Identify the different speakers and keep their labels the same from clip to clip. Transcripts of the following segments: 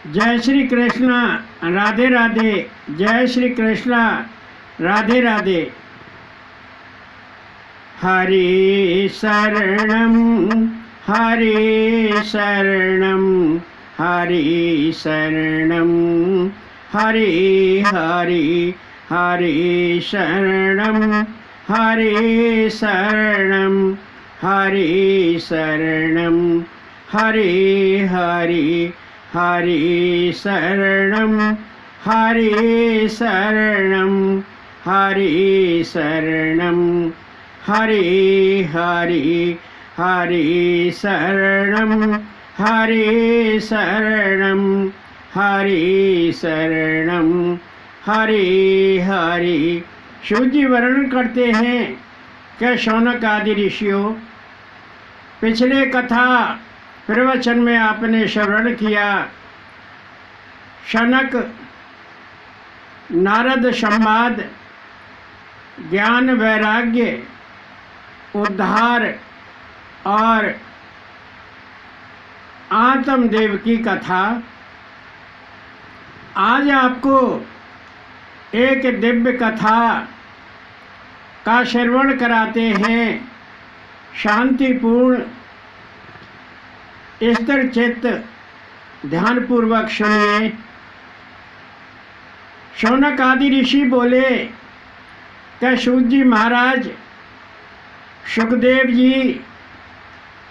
Speaker 1: जय श्री कृष्ण, राधे राधे। जय श्री कृष्ण, राधे राधे। हरि शरणम हरि शरणम हरि शरणम हरि हरि हरि शरणम हरि शरणम हरि शरणम हरि हरि हरि शरणम हरि शरणम हरि शरणम हरि हरि हरि शरणम हरि शरणम हरि शरणम हरि हरि। शिव जी वर्णन करते हैं कि शौनक आदि ऋषियों, पिछले कथा प्रवचन में आपने श्रवण किया शनक नारद संवाद, ज्ञान वैराग्य उद्धार और आत्मदेव की कथा। आज आपको एक दिव्य कथा का श्रवण कराते हैं। शांतिपूर्ण स्थिर चित्त ध्यानपूर्वक सुनिए। शौनक आदि ऋषि बोले कि सूत जी महाराज, सुखदेव जी,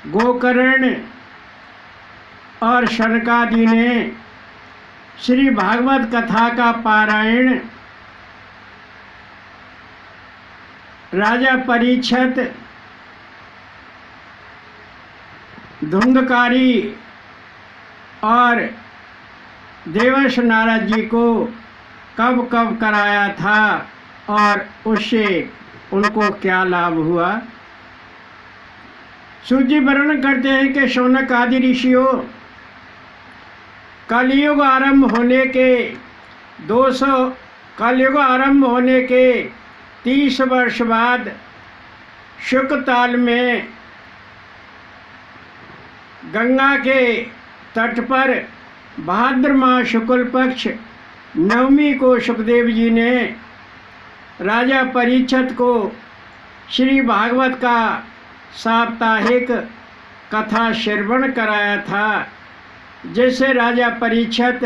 Speaker 1: गोकर्ण और शनकादि ने श्री भागवत कथा का पारायण राजा परीक्षित, धुंधकारी और देवर्षि नारद जी को कब कब कराया था और उससे उनको क्या लाभ हुआ। सूत जी वर्णन करते हैं कि शौनक आदि ऋषियों, कलयुग आरंभ होने के 30 वर्ष बाद शुकताल में गंगा के तट पर भाद्र माह शुक्ल पक्ष नवमी को सुखदेव जी ने राजा परीक्षित को श्री भागवत का साप्ताहिक कथा श्रवण कराया था, जिससे राजा परीक्षित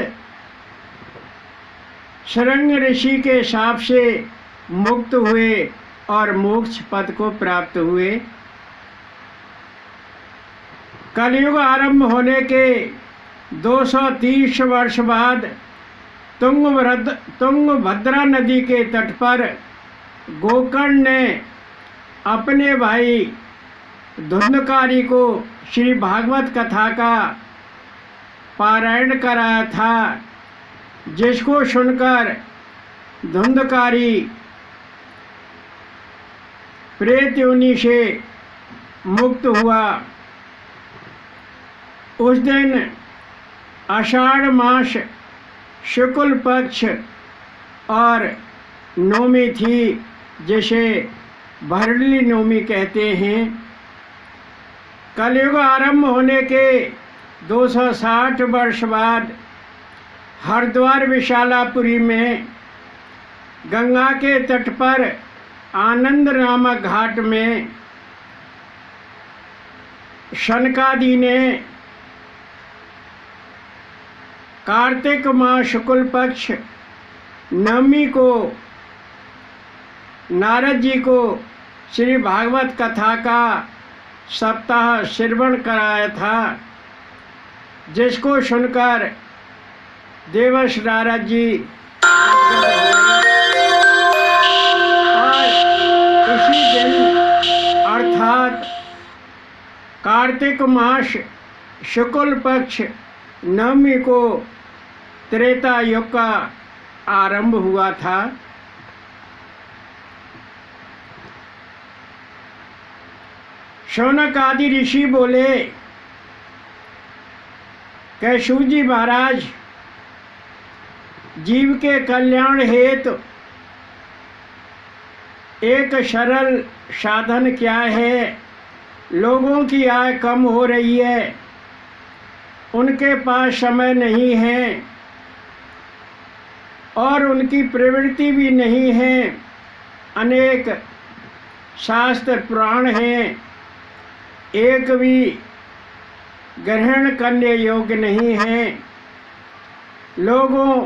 Speaker 1: शरंग ऋषि के शाप से मुक्त हुए और मोक्ष पद को प्राप्त हुए। कलयुग आरंभ होने के 230 वर्ष बाद तुंगभद्रा नदी के तट पर गोकर्ण ने अपने भाई धुंधकारी को श्री भागवत कथा का पारायण कराया था, जिसको सुनकर धुंधकारी प्रेत योनि से मुक्त हुआ। उस दिन आषाढ़ मास शुक्ल पक्ष और नवमी थी, जिसे भरली नवमी कहते हैं। कलयुग आरंभ होने के 260 वर्ष बाद हरिद्वार विशालापुरी में गंगा के तट पर आनंद नामक घाट में शनकादि ने कार्तिक माह शुक्ल पक्ष नवमी को नारद जी को श्री भागवत कथा का सप्ताह श्रवण कराया था, जिसको सुनकर देवर्षि नारद जी इसी दिन अर्थात कार्तिक मास शुक्ल पक्ष नवमी को त्रेता युग का आरंभ हुआ था। शौनक आदि ऋषि बोले कि सूत जी महाराज, जीव के कल्याण हेतु एक सरल साधन क्या है। लोगों की आय कम हो रही है उनके पास समय नहीं है और उनकी प्रवृत्ति भी नहीं है। अनेक शास्त्र पुराण हैं, एक भी ग्रहण करने योग्य नहीं है। लोगों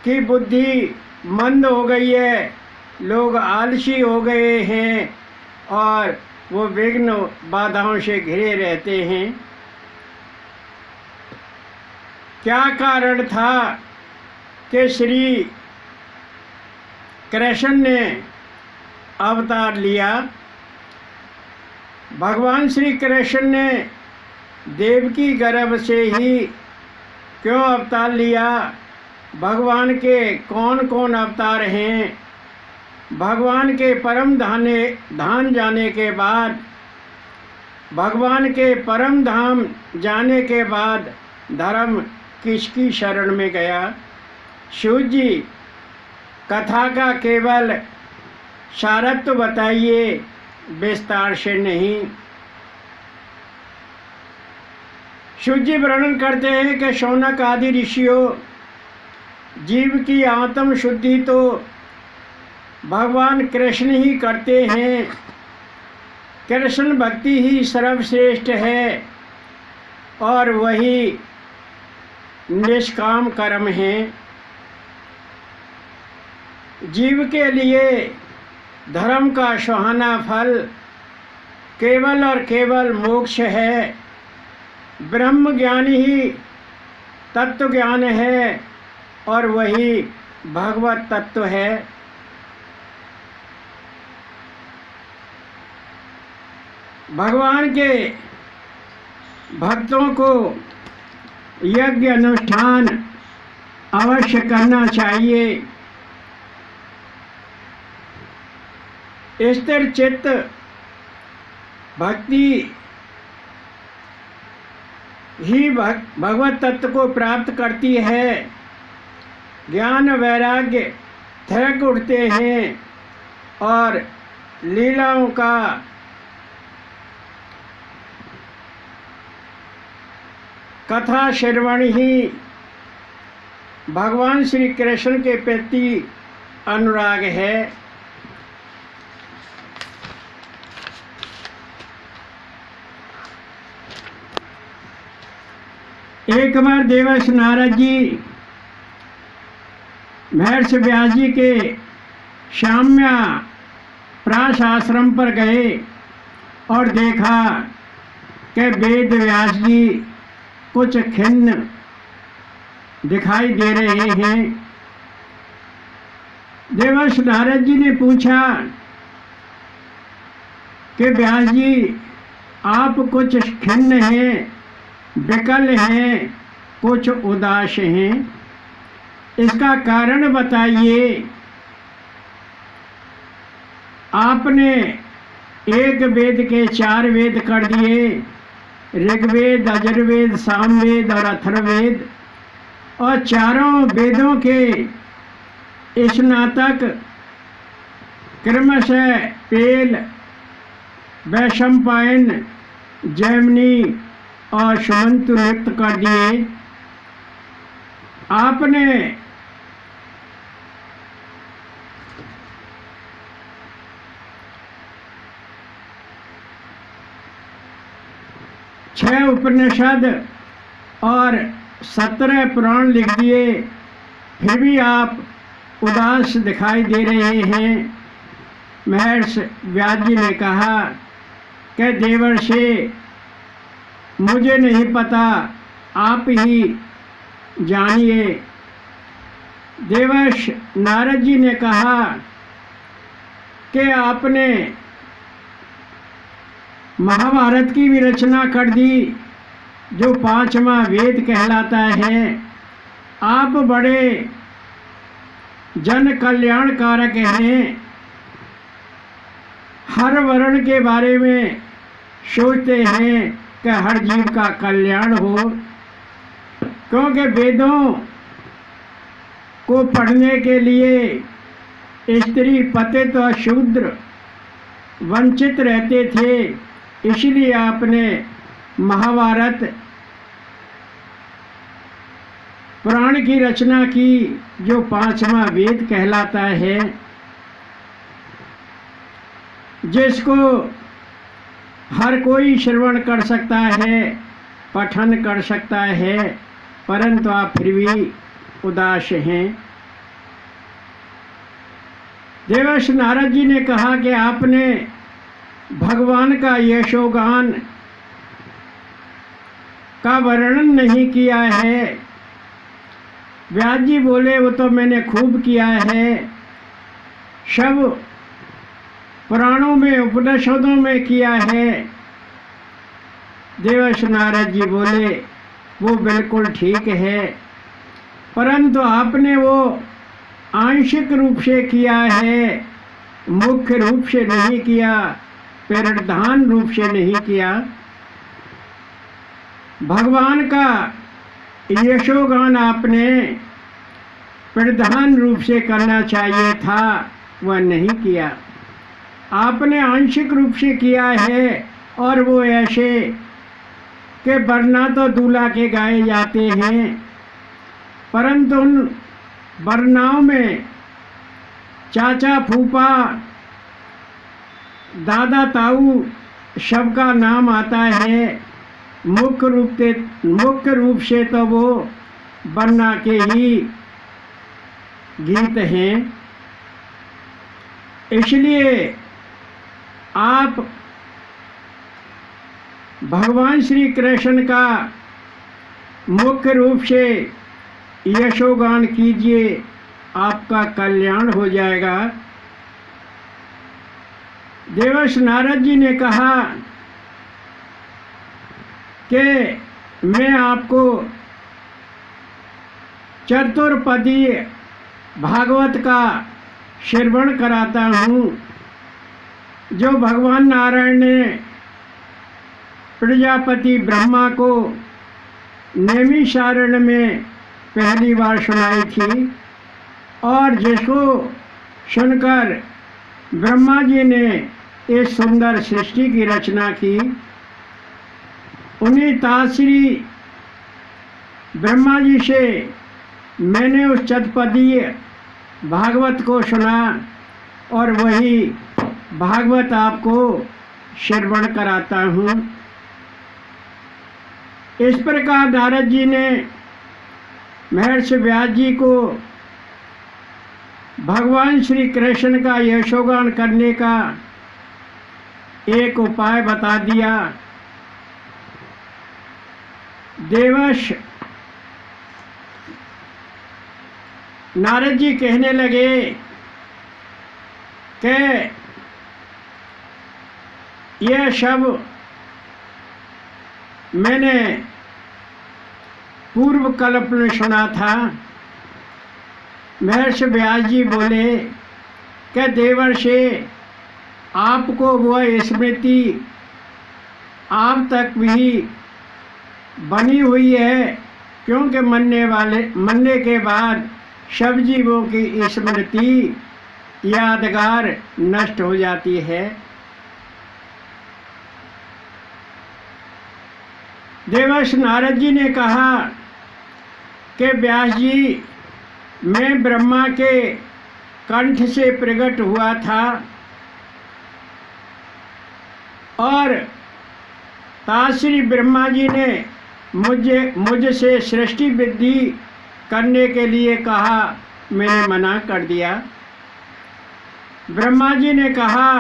Speaker 1: की बुद्धि मंद हो गई है, लोग आलसी हो गए हैं और वो विघ्न बाधाओं से घिरे रहते हैं। क्या कारण था कि श्री कृष्ण ने अवतार लिया? भगवान श्री कृष्ण ने देवकी गर्भ से ही क्यों अवतार लिया? भगवान के कौन कौन अवतार हैं? भगवान के परम धाम जाने के बाद, भगवान के परम धाम जाने के बाद धर्म किसकी शरण में गया? शिव जी, कथा का केवल सारत्व बताइए, विस्तार से नहीं। शिव जी वर्णन करते हैं कि शौनक आदि ऋषियों, जीव की आत्म शुद्धि तो भगवान कृष्ण ही करते हैं। कृष्ण भक्ति ही सर्वश्रेष्ठ है और वही निष्काम कर्म है। जीव के लिए धर्म का सुहाना फल केवल और केवल मोक्ष है। ब्रह्म ज्ञान ही तत्व ज्ञान है और वही भगवत तत्व है। भगवान के भक्तों को यज्ञ अनुष्ठान अवश्य करना चाहिए। स्थिर चित्त भक्ति ही भगवत तत्व को प्राप्त करती है। ज्ञान वैराग्य थिरक उठते हैं और लीलाओं का कथा श्रवण ही भगवान श्री कृष्ण के प्रति अनुराग है। एक बार देवर्षि नारद जी महर्षि व्यास जी के शाम्य प्रास आश्रम पर गए और देखा कि वेद व्यास जी कुछ खिन्न दिखाई दे रहे हैं। देवर्षि नारद जी ने पूछा कि व्यास जी, आप कुछ खिन्न हैं, विकल हैं, कुछ उदास हैं, इसका कारण बताइए। आपने एक वेद के 4 वेद कर दिए, ऋग्वेद, यजुर्वेद, सामवेद और अथर्ववेद, और चारों वेदों के स्नातक क्रमशः पेल, वैशंपायन, जैमिनी और सुमंतु नियुक्त कर दिए। आपने छह उपनिषद और 17 पुराण लिख दिए, फिर भी आप उदास दिखाई दे रहे हैं। महर्षि व्यास जी ने कहा कि देवर्षि, मुझे नहीं पता, आप ही जानिए। देवर्षि नारद जी ने कहा कि आपने महाभारत की भी रचना कर दी, जो 5वां वेद कहलाता है। आप बड़े जन कल्याणकारक हैं, हर वर्ण के बारे में सोचते हैं कि हर जीव का कल्याण हो, क्योंकि वेदों को पढ़ने के लिए स्त्री, पतित और शूद्र वंचित रहते थे। इसलिए आपने महाभारत पुराण की रचना की, जो 5वां वेद कहलाता है, जिसको हर कोई श्रवण कर सकता है, पठन कर सकता है, परंतु आप फिर भी उदास हैं। देवर्षि नारद जी ने कहा कि आपने भगवान का यशोगान का वर्णन नहीं किया है। व्यास जी बोले, वो तो मैंने खूब किया है, सब पुराणों में उपनिषदों में किया है। देवर्षि नारद जी बोले, वो बिल्कुल ठीक है, परंतु आपने वो आंशिक रूप से किया है, मुख्य रूप से नहीं किया, प्रधान रूप से नहीं किया। भगवान का यशोगान आपने प्रधान रूप से करना चाहिए था, वह नहीं किया। आपने आंशिक रूप से किया है, और वो ऐसे कि वरना तो दूल्हा के गाए जाते हैं, परंतु उन वरनाओं में चाचा फूफा दादा ताऊ सबका नाम आता है। मुख्य रूप से तो वो वरना के ही गीत हैं। इसलिए आप भगवान श्री कृष्ण का मुख्य रूप से यशोगान कीजिए, आपका कल्याण हो जाएगा। देवर्षि नारद जी ने कहा कि मैं आपको चतुर्पदी भागवत का श्रवण कराता हूँ, जो भगवान नारायण ने प्रजापति ब्रह्मा को नैमिषारण्य में पहली बार सुनाई थी, और जिसको सुनकर ब्रह्मा जी ने इस सुंदर सृष्टि की रचना की। उन्हीं ताश्री ब्रह्मा जी से मैंने उस चतुर्पदीय भागवत को सुना, और वही भागवत आपको श्रवण कराता हूँ। इस प्रकार नारद जी ने महर्षि व्यास जी को भगवान श्री कृष्ण का यशोगान करने का एक उपाय बता दिया। देवर्षि नारद जी कहने लगे कि यह सब मैंने पूर्व कल्प में सुना था। महर्षि व्यास जी बोले कि देवर्षि, आपको वह स्मृति आप तक भी बनी हुई है, क्योंकि मरने के बाद सब जीवों की स्मृति यादगार नष्ट हो जाती है। देवर्षि नारद जी ने कहा कि व्यास जी, मैं ब्रह्मा के कंठ से प्रकट हुआ था, और ताश्री ब्रह्मा जी ने मुझसे सृष्टि वृद्धि करने के लिए कहा, मैंने मना कर दिया। ब्रह्मा जी ने कहा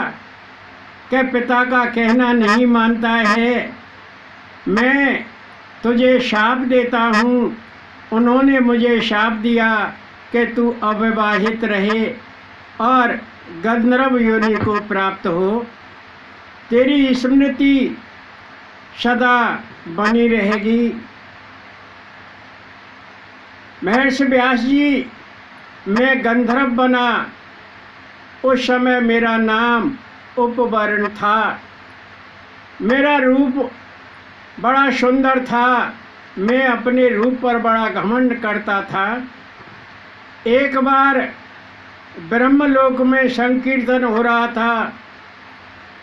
Speaker 1: कि पिता का कहना नहीं मानता है, मैं तुझे शाप देता हूँ। उन्होंने मुझे शाप दिया कि तू अविवाहित रहे और गंधर्व योनि को प्राप्त हो, तेरी स्मृति सदा बनी रहेगी। महर्षि व्यास जी, मैं गंधर्व बना, उस समय मेरा नाम उपवर्ण था, मेरा रूप बड़ा सुंदर था, मैं अपने रूप पर बड़ा घमंड करता था। एक बार ब्रह्मलोक में संकीर्तन हो रहा था,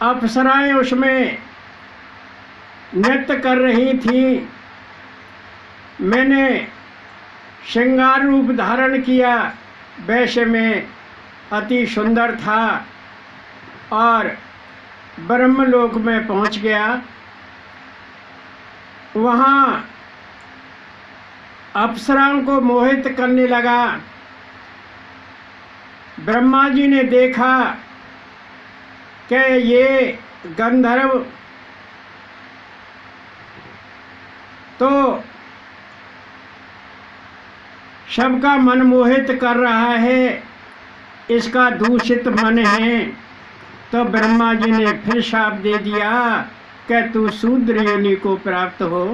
Speaker 1: अप्सराएं उसमें नृत्य कर रही थी। मैंने श्रृंगार रूप धारण किया, वैश्य में अति सुंदर था और ब्रह्मलोक में पहुंच गया। वहाँ अप्सराओं को मोहित करने लगा। ब्रह्मा जी ने देखा कि ये गंधर्व तो सबका मन मोहित कर रहा है, इसका दूषित मन है। तो ब्रह्मा जी ने फिर शाप दे दिया कि तू शूद्र योनि को प्राप्त हो।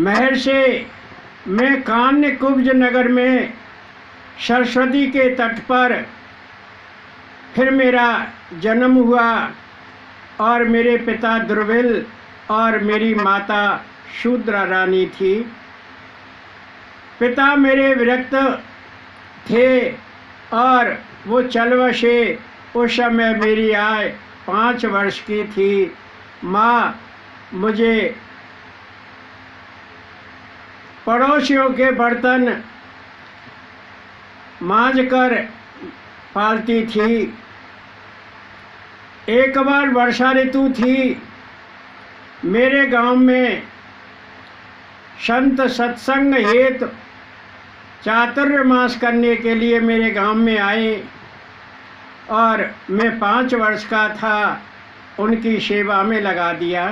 Speaker 1: महर्षि, मैं कान्य कुब्ज नगर में सरस्वती के तट पर फिर मेरा जन्म हुआ और मेरे पिता दुर्विल और मेरी माता शूद्रा रानी थी। पिता मेरे विरक्त थे और वो चल बसे। उस समय मेरी आयु 5 वर्ष की थी। माँ मुझे पड़ोसियों के बर्तन मांजकर पालती थी। एक बार वर्षा ऋतु थी। मेरे गांव में संत सत्संग हेतु चातुर्मास करने के लिए मेरे गांव में आए और मैं 5 वर्ष का था, उनकी सेवा में लगा दिया।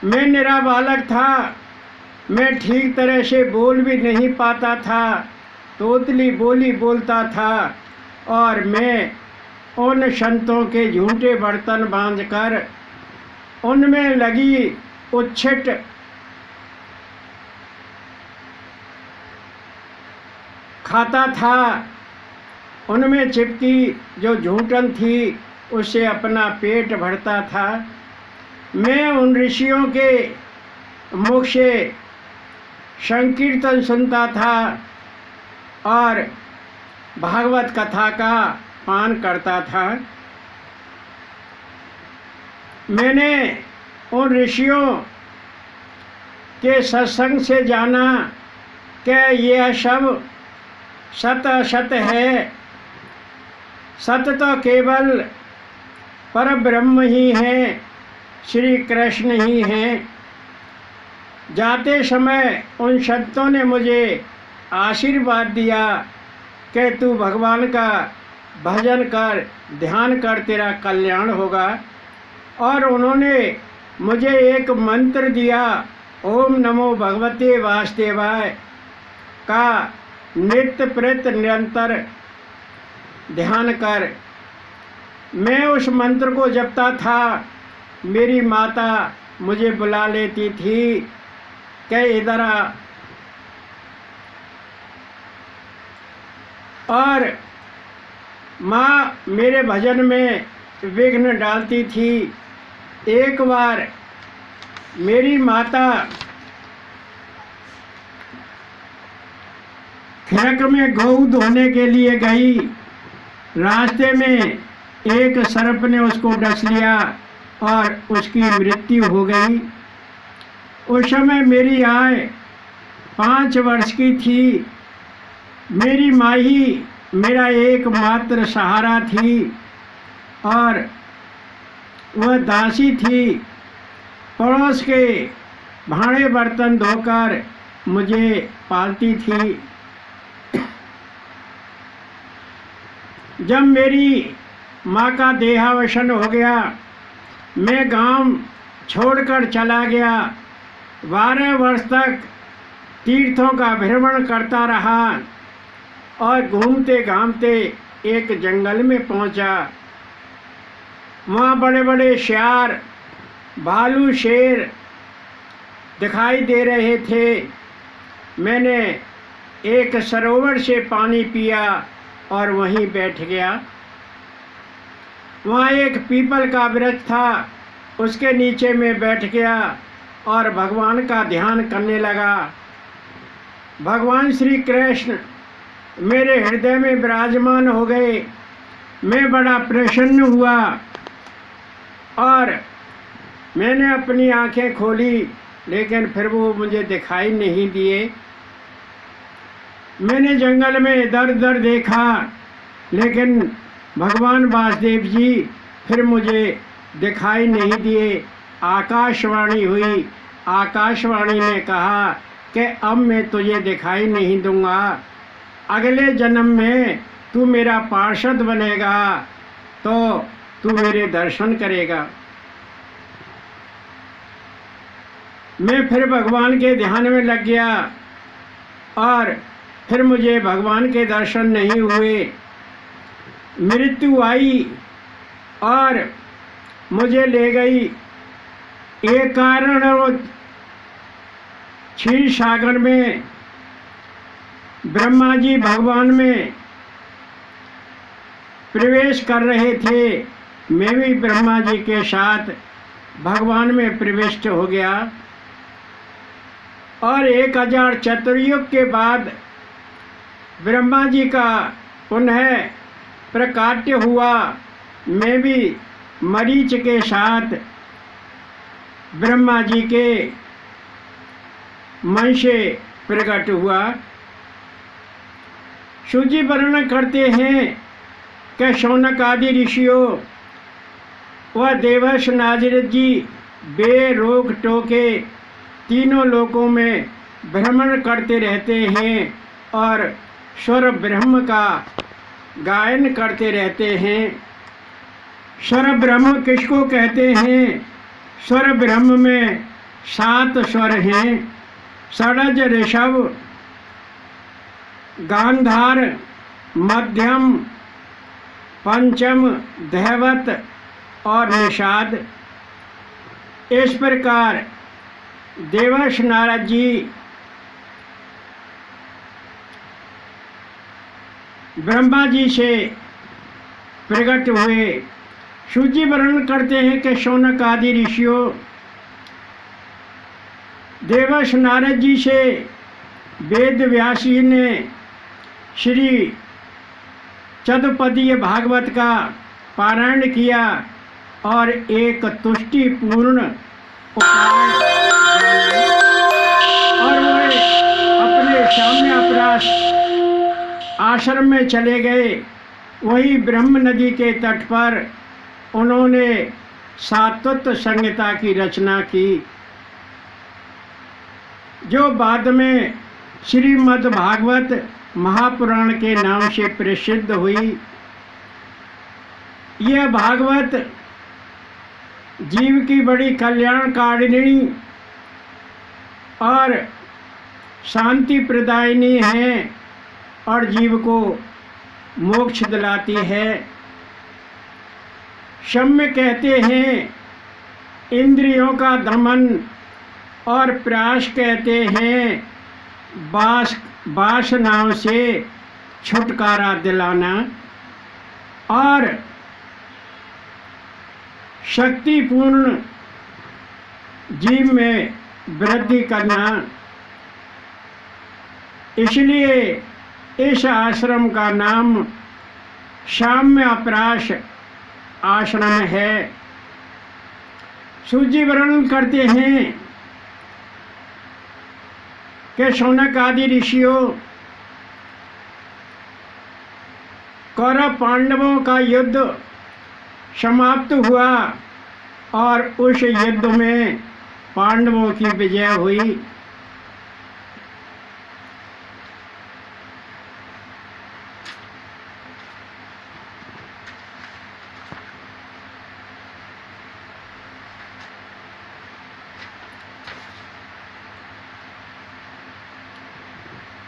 Speaker 1: मैं निरा बालक था, मैं ठीक तरह से बोल भी नहीं पाता था, तोतली बोली बोलता था और मैं उन संतों के झूठे बर्तन बांधकर उनमें लगी उच्छिट खाता था। उनमें चिपकी जो झूठन थी उससे अपना पेट भरता था। मैं उन ऋषियों के मुख से संकीर्तन सुनता था और भागवत कथा का पान करता था। मैंने उन ऋषियों के सत्संग से जाना कि यह सब सत असत है। सत तो केवल परब्रह्म ही है, श्री कृष्ण ही हैं। जाते समय उन संतों ने मुझे आशीर्वाद दिया कि तू भगवान का भजन कर, ध्यान कर, तेरा कल्याण होगा। और उन्होंने मुझे एक मंत्र दिया, ओम नमो भगवते वासुदेवाय का नित्य प्रत निरंतर ध्यान कर। मैं उस मंत्र को जपता था। मेरी माता मुझे बुला लेती थी कि इधर आ, और माँ मेरे भजन में विघ्न डालती थी। एक बार मेरी माता खेत में गऊ धोने के लिए गई। रास्ते में एक सर्प ने उसको डस लिया और उसकी मृत्यु हो गई। उस समय मेरी आयु 5 वर्ष की थी। मेरी माँ ही मेरा एकमात्र सहारा थी और वह दासी थी। पड़ोस के भांडे बर्तन धोकर मुझे पालती थी। जब मेरी माँ का देहावसान हो गया, मैं गांव छोड़कर चला गया। 12 वर्ष तक तीर्थों का भ्रमण करता रहा और घूमते घामते एक जंगल में पहुंचा। वहाँ बड़े बड़े सियार, भालू, शेर दिखाई दे रहे थे। मैंने एक सरोवर से पानी पिया और वहीं बैठ गया। वहाँ एक पीपल का वृक्ष था, उसके नीचे मैं बैठ गया और भगवान का ध्यान करने लगा। भगवान श्री कृष्ण मेरे हृदय में विराजमान हो गए। मैं बड़ा प्रसन्न हुआ। और मैंने अपनी आंखें खोली, लेकिन फिर वो मुझे दिखाई नहीं दिए। मैंने जंगल में इधर उधर देखा, लेकिन भगवान वासुदेव जी फिर मुझे दिखाई नहीं दिए। आकाशवाणी हुई, आकाशवाणी ने कहा कि अब मैं तुझे दिखाई नहीं दूंगा, अगले जन्म में तू मेरा पार्षद बनेगा तो तू मेरे दर्शन करेगा। मैं फिर भगवान के ध्यान में लग गया और फिर मुझे भगवान के दर्शन नहीं हुए। मृत्यु आई और मुझे ले गई। एक कारण क्षीर सागर में ब्रह्मा जी भगवान में प्रवेश कर रहे थे। मैं भी ब्रह्मा जी के साथ भगवान में प्रविष्ट हो गया और 1000 चतुर्युग के बाद ब्रह्मा जी का पुनः प्रकाट्य हुआ। मैं भी मरीच के साथ ब्रह्मा जी के मन से प्रकट हुआ। सूजी वर्णन करते हैं कि शौनक आदि ऋषियों व देवर्षि नारद जी बेरोक टोके तीनों लोकों में भ्रमण करते रहते हैं और स्वर ब्रह्म का गायन करते रहते हैं। स्वर ब्रह्म किसको कहते हैं? स्वर ब्रह्म में 7 स्वर हैं। षडज, ऋषभ, गांधार, मध्यम, पंचम, धैवत और निषाद। इस प्रकार देवर्षि नारद जी ब्रह्मा जी से प्रकट हुए। सूजी वर्णन करते हैं कि शौनक आदि ऋषियों देवर्षि नारद जी से वेद व्यास जी ने श्री चतुपदीय भागवत का पारायण किया और एक तुष्टिपूर्ण और वे अपने साम्य अपराश आश्रम में चले गए। वही ब्रह्म नदी के तट पर उन्होंने सात्वत संहिता की रचना की, जो बाद में श्रीमद् भागवत महापुराण के नाम से प्रसिद्ध हुई। यह भागवत जीव की बड़ी कल्याणकारिणी और शांति प्रदायिनी है और जीव को मोक्ष दिलाती है। शम्य कहते हैं इंद्रियों का दमन और प्रयास कहते हैं वासनाओं से छुटकारा दिलाना और शक्तिपूर्ण जीव में वृद्धि करना। इसलिए इस आश्रम का नाम साम्य अपराश आश्रम है। सूजी वर्णन करते हैं कि शौनक आदि ऋषियों कौरव पांडवों का युद्ध समाप्त हुआ और उस युद्ध में पांडवों की विजय हुई।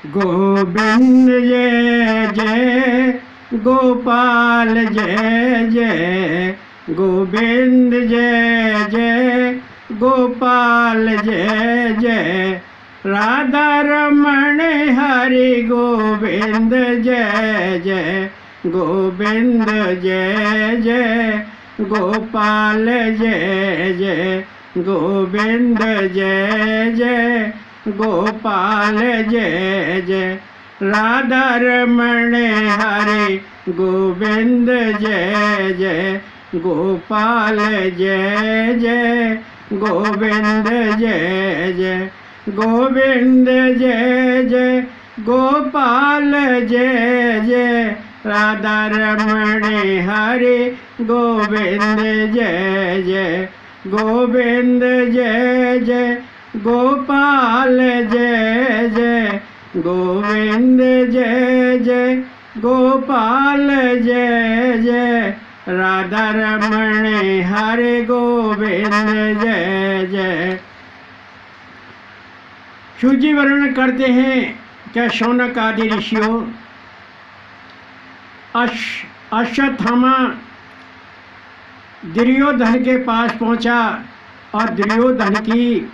Speaker 1: गोविंद जय जय गोपाल जय जय, गोविंद जय जय गोपाल जय जय, राधा रमण हरि गोविंद जय जय, गोविंद जय जय गोपाल जय जय, गोविंद जय जय गोपाल जय जय, राधा रमण हरे गोविंद जय जय, गोपाल जय जय गोविंद जय जय गोविंद जय जय गोपाल जय जय राधा रमण हरे गोविंद जय जय गोविंद जय जय गोपाल जय जय गोविंद जय जय गोपाल जय जय राधा रमण हरे गोविंद जय जय। शिवजी वर्णन करते हैं क्या शौनक आदि ऋषियों, अश्वत्थामा दुर्योधन के पास पहुंचा और दुर्योधन की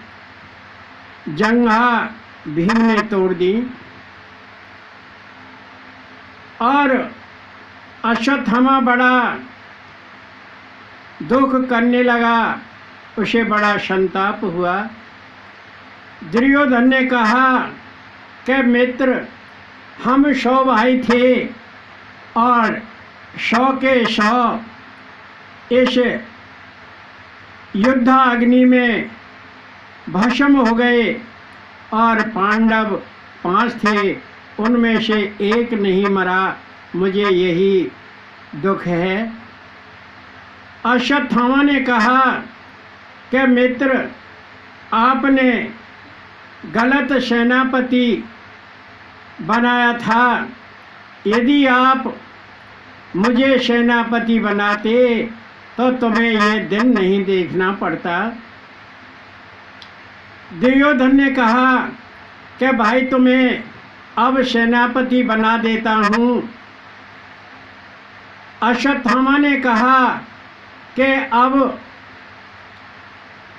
Speaker 1: जंघा भीम ने तोड़ दी और अश्वत्थामा बड़ा दुख करने लगा, उसे बड़ा संताप हुआ। दुर्योधन ने कहा कि मित्र, हम 100 भाई थे और 100 के 100 इस युद्धाग्नि में भस्म हो गए और पांडव 5 थे, उनमें से एक नहीं मरा, मुझे यही दुख है। अश्वत्थामा ने कहा कि मित्र, आपने गलत सेनापति बनाया था, यदि आप मुझे सेनापति बनाते तो तुम्हें ये दिन नहीं देखना पड़ता। दुर्योधन ने कहा कि भाई तुम्हें अब सेनापति बना देता हूँ। अश्वत्थामा ने कहा कि अब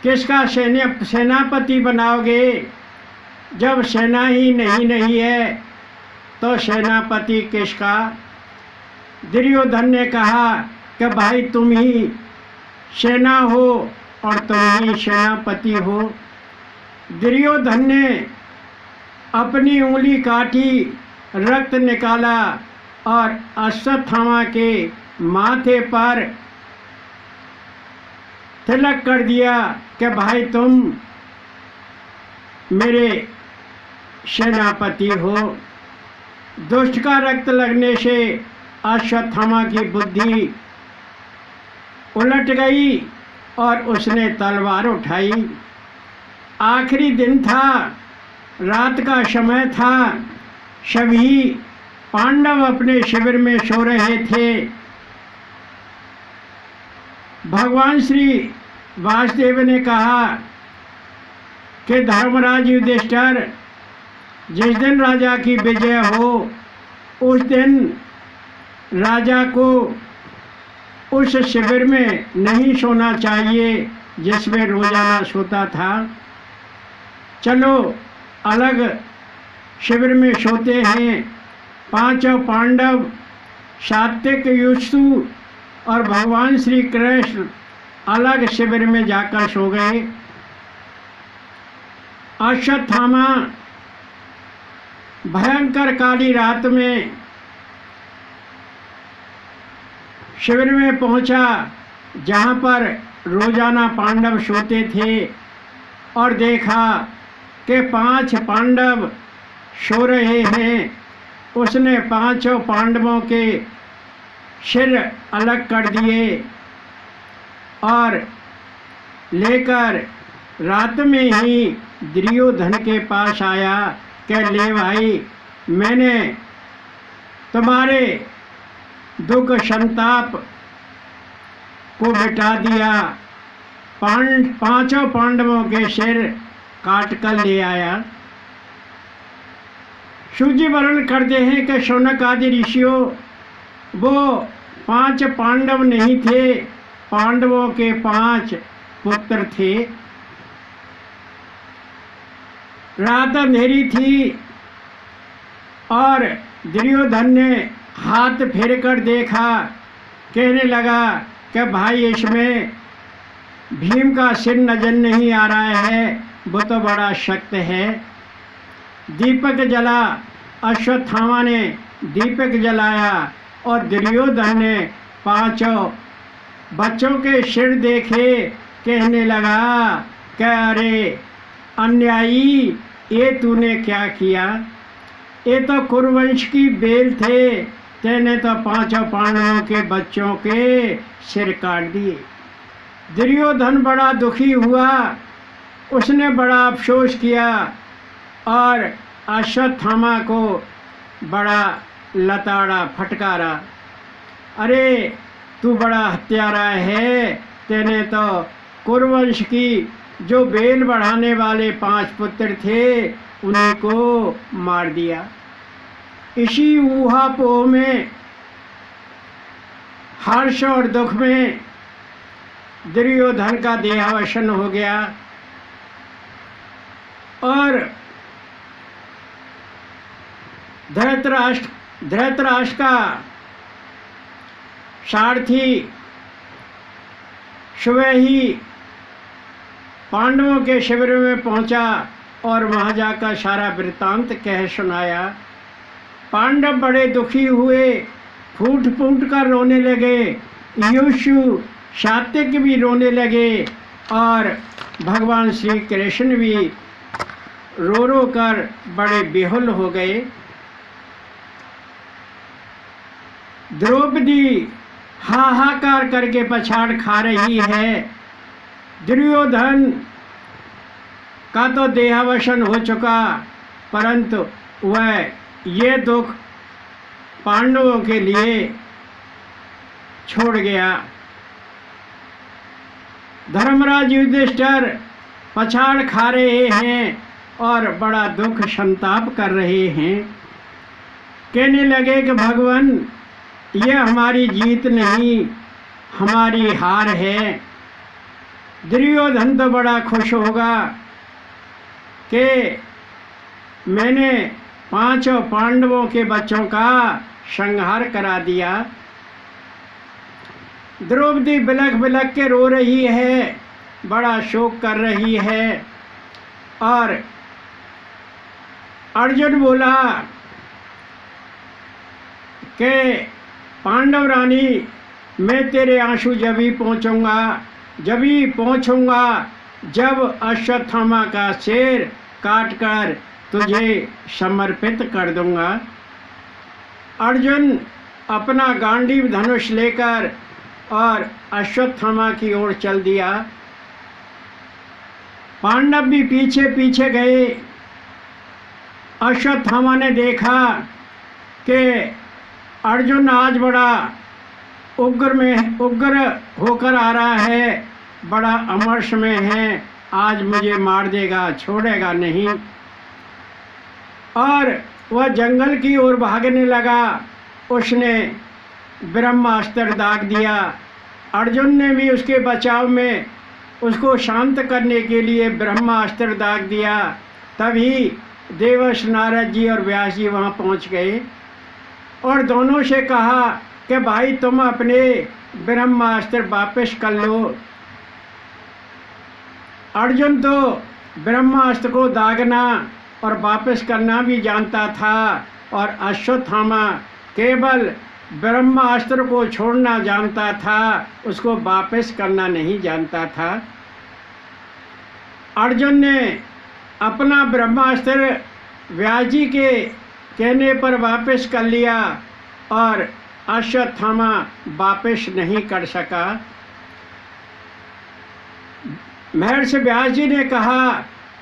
Speaker 1: किसका सेनापति बनाओगे, जब सेना ही नहीं है तो सेनापति किसका। दुर्योधन ने कहा कि भाई तुम ही सेना हो और तुम ही सेनापति हो। दुर्योधन ने अपनी उंगली काटी, रक्त निकाला और अश्वत्थामा के माथे पर तिलक कर दिया कि भाई तुम मेरे सेनापति हो। दुष्ट का रक्त लगने से अश्वत्थामा की बुद्धि उलट गई और उसने तलवार उठाई। आखिरी दिन था, रात का समय था, सभी पांडव अपने शिविर में सो रहे थे। भगवान श्री वासुदेव ने कहा कि धर्मराज युधिष्ठिर, जिस दिन राजा की विजय हो उस दिन राजा को उस शिविर में नहीं सोना चाहिए जिसमें रोजाना सोता था। चलो अलग शिविर में सोते हैं। 5 पांडव, सात्विक, युष्टु और भगवान श्री कृष्ण अलग शिविर में जाकर सो गए। अश्वत्थामा भयंकर काली रात में शिविर में पहुंचा जहां पर रोजाना पांडव सोते थे और देखा कि 5 पांडव सो रहे हैं। उसने 5 पांडवों के सिर अलग कर दिए और लेकर रात में ही दुर्योधन के पास आया कि ले भाई, मैंने तुम्हारे दुख संताप को मिटा दिया। 5 पांडवों के सिर काट कर ले आया। शिवजी वर्णन करते हैं कि शौनक आदि ऋषियों, वो 5 पांडव नहीं थे, पांडवों के 5 पुत्र थे। रात अंधेरी थी और दुर्योधन ने हाथ फेर कर देखा, कहने लगा कि भाई इसमें भीम का सिर नजर नहीं आ रहा है, वो तो बड़ा शक्त है। दीपक जला, अश्वत्थामा ने दीपक जलाया और दुर्योधन ने 5 बच्चों के सिर देखे कहने लगा कि अरे अन्यायी, ये तूने क्या किया? ये तो कुरुवंश की बेल थे, तेने तो पांचों पांडवों के बच्चों के सिर काट दिए। दुर्योधन बड़ा दुखी हुआ, उसने बड़ा अफसोस किया और अश्वत्थामा को बड़ा लताड़ा फटकारा। अरे तू बड़ा हत्यारा है, तेने तो कुरुवंश की जो बेल बढ़ाने वाले 5 पुत्र थे उन्हीं को मार दिया। इसी ऊहापोह में, हर्ष और दुख में दुर्योधन का देहावसान हो गया और धृतराष्ट्र का सारथी सुबह ही पांडवों के शिविर में पहुंचा और वहां जाकर सारा वृत्तांत कह सुनाया। पांडव बड़े दुखी हुए, फूट फूट कर रोने लगे। युष्यु सात्विक भी रोने लगे और भगवान श्री कृष्ण भी रो रो कर बड़े बेहुल हो गए। द्रौपदी हाहाकार करके पछाड़ खा रही है। दुर्योधन का तो देहावसान हो चुका, परंतु वह ये दुख पांडवों के लिए छोड़ गया। धर्मराज युधिष्ठिर पछाड़ खा रहे हैं और बड़ा दुख संताप कर रहे हैं। कहने लगे कि भगवान, यह हमारी जीत नहीं, हमारी हार है। दुर्योधन तो बड़ा खुश होगा कि मैंने 5 पांडवों के बच्चों का संहार करा दिया। द्रौपदी बिलख बिलख के रो रही है, बड़ा शोक कर रही है। और अर्जुन बोला कि पांडव रानी, मैं तेरे आंसू जब ही पहुँचूंगा जब अश्वत्थामा का सिर काट कर तुझे समर्पित कर दूंगा। अर्जुन अपना गांडीव धनुष लेकर और अश्वत्थामा की ओर चल दिया। पांडव भी पीछे पीछे गए। अश्वत्थामा ने देखा कि अर्जुन आज बड़ा उग्र होकर आ रहा है, बड़ा अमर्ष में है, आज मुझे मार देगा, छोड़ेगा नहीं। और वह जंगल की ओर भागने लगा। उसने ब्रह्मास्त्र दाग दिया। अर्जुन ने भी उसके बचाव में उसको शांत करने के लिए ब्रह्मास्त्र दाग दिया। तभी देवर्षि नारद जी और व्यास जी वहाँ पहुँच गए और दोनों से कहा कि भाई तुम अपने ब्रह्मास्त्र वापस कर लो। अर्जुन तो ब्रह्मास्त्र को दागना और वापस करना भी जानता था और अश्वत्थामा केवल ब्रह्मास्त्र को छोड़ना जानता था, उसको वापस करना नहीं जानता था। अर्जुन ने अपना ब्रह्मास्त्र व्यास जी के कहने पर वापस कर लिया और अश्वत्थामा वापस नहीं कर सका। महर्षि व्यास जी ने कहा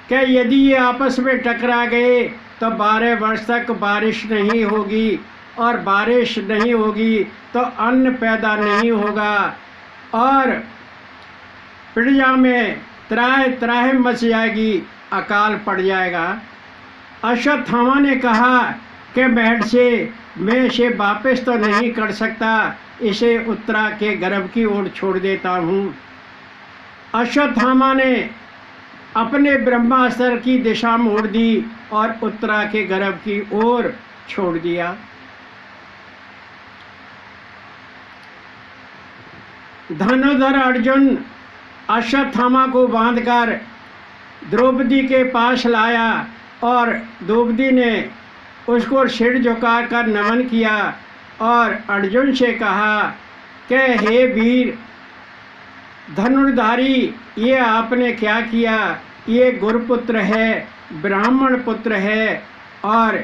Speaker 1: कि यदि ये आपस में टकरा गए तो 12 वर्ष तक बारिश नहीं होगी और बारिश नहीं होगी तो अन्न पैदा नहीं होगा और प्रजा में त्राहि मच जाएगी, अकाल पड़ जाएगा। अश्वत्थामा ने कहा कि महर्षि, मैं इसे वापस तो नहीं कर सकता, इसे उत्तरा के गर्भ की ओर छोड़ देता हूँ। अश्वत्थामा ने अपने ब्रह्मास्त्र की दिशा मोड़ दी और उत्तरा के गर्भ की ओर छोड़ दिया। धनुधर अर्जुन अश्वत्थामा को बांधकर द्रौपदी के पास लाया और द्रौपदी ने उसको सिर झुकाकर नमन किया और अर्जुन से कहा कि हे वीर, धनुर्धारी, ये आपने क्या किया? ये गुरुपुत्र है, ब्राह्मण पुत्र है और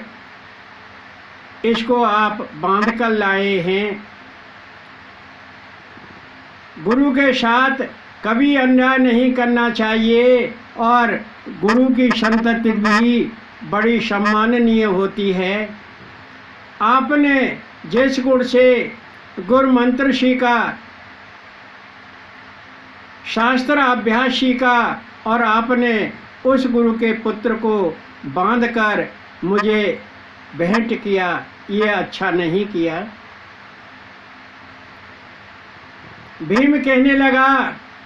Speaker 1: इसको आप बांध कर लाए हैं। गुरु के साथ कभी अन्याय नहीं करना चाहिए और गुरु की संतति भी बड़ी सम्माननीय होती है। आपने जिस गुण से गुरु मंत्र सीखा, शास्त्र अभ्यास सीखा और आपने उस गुरु के पुत्र को बांधकर मुझे भेंट किया, ये अच्छा नहीं किया। भीम कहने लगा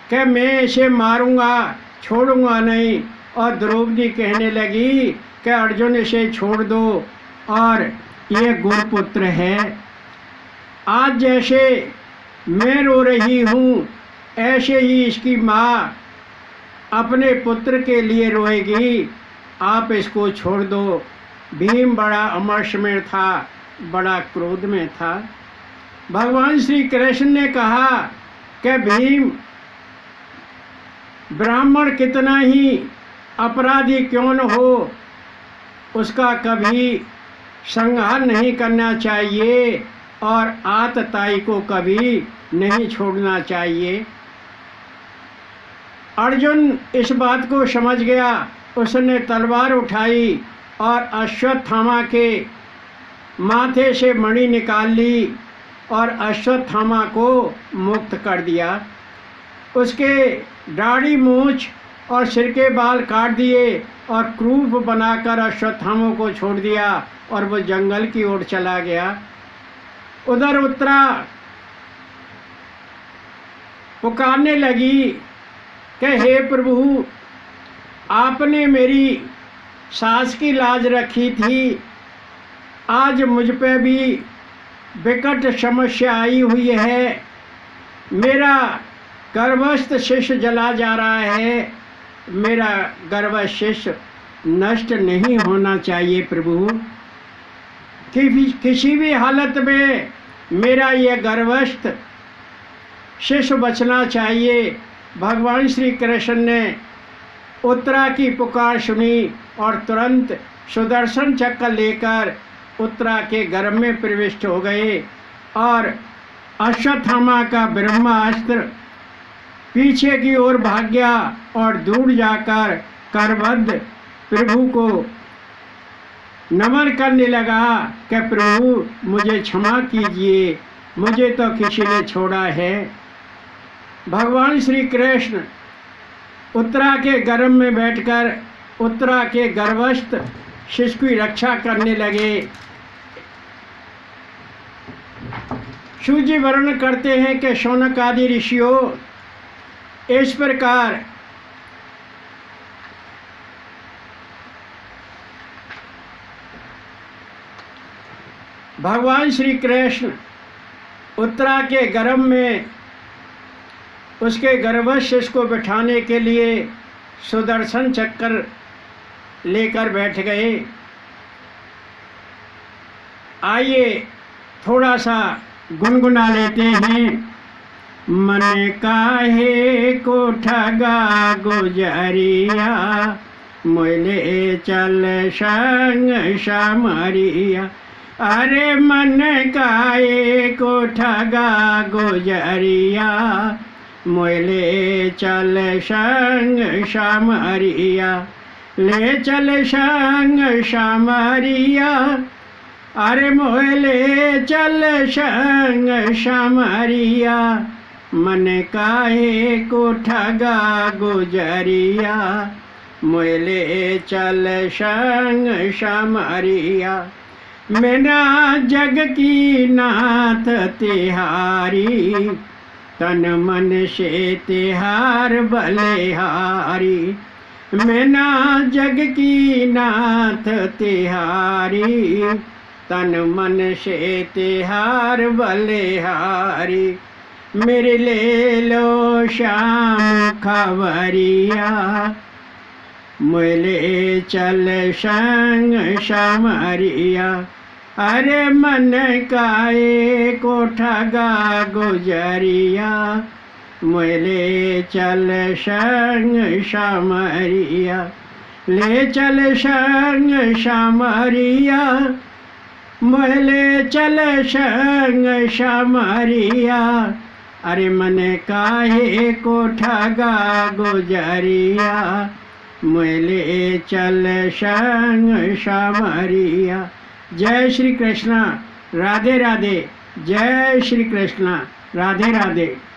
Speaker 1: कि मैं इसे मारूंगा, छोड़ूंगा नहीं, और द्रौपदी कहने लगी कि अर्जुन इसे छोड़ दो और ये गुरुपुत्र है। आज जैसे मैं रो रही हूँ ऐसे ही इसकी माँ अपने पुत्र के लिए रोएगी, आप इसको छोड़ दो। भीम बड़ा अमर्ष में था, बड़ा क्रोध में था। भगवान श्री कृष्ण ने कहा कि भीम, ब्राह्मण कितना ही अपराधी क्यों न हो, उसका कभी संहार नहीं करना चाहिए और आतताई को कभी नहीं छोड़ना चाहिए। अर्जुन इस बात को समझ गया। उसने तलवार उठाई और अश्वत्थामा के माथे से मणि निकाल ली और अश्वत्थामा को मुक्त कर दिया। उसके दाढ़ी, मूछ और सिर के बाल काट दिए और क्रूप बनाकर अश्वत्थामा को छोड़ दिया और वो जंगल की ओर चला गया। उधर उत्तरा पुकारने लगी कि हे प्रभु, आपने मेरी सास की लाज रखी थी, आज मुझ पे भी विकट समस्या आई हुई है। मेरा गर्भस्थ शिष्य जला जा रहा है, मेरा गर्भस्थ शिष्य नष्ट नहीं होना चाहिए प्रभु। किसी भी हालत में मेरा यह गर्भस्थ शिष्य बचना चाहिए। भगवान श्री कृष्ण ने उत्तरा की पुकार सुनी और तुरंत सुदर्शन चक्र लेकर उत्तरा के गर्भ में प्रविष्ट हो गए और अश्वत्थामा का ब्रह्मास्त्र पीछे की ओर भाग गया और दूर जाकर करबद्ध प्रभु को नमन करने लगा कि प्रभु मुझे क्षमा कीजिए, मुझे तो किसी ने छोड़ा है। भगवान श्री कृष्ण उत्तरा के गर्भ में बैठकर उत्तरा के गर्भस्थ शिशु की रक्षा करने लगे। सूजी वर्णन करते हैं कि शौनक आदि ऋषियों इस प्रकार भगवान श्री कृष्ण उत्तरा के गर्भ में उसके गर्भस्थ शिशु को बिठाने के लिए सुदर्शन चक्र लेकर बैठ गए। आइए थोड़ा सा गुनगुना लेते हैं। मन काहे को ठगा गुजरिया, मोले चल संग समरिया। अरे मन काहे को ठगा गुजरिया, मोले चल संग समरिया। ले चल संग समरिया, अरे मोले चल संग समरिया। मन काहे को ठगा गुजरिया, मोले चल संग समरिया। मेरा जग की नाथ तिहारी, तन मन से तिहार बलिहारी। मेरा जग की नाथ तिहारी, तन मन से तिहार बलिहारी। मेरे ले लो श्याम खबरिया, मोले चल संग समरिया। अरे मन काहे को ठगा गुजरिया, मोले चल संग शामरिया, ले चल संग शामरिया, मोले चल संग शामरिया। अरे मन काहे को ठगा गुजरिया, मोले चल संग शामरिया। जय श्री कृष्णा, राधे राधे। जय श्री कृष्णा, राधे राधे।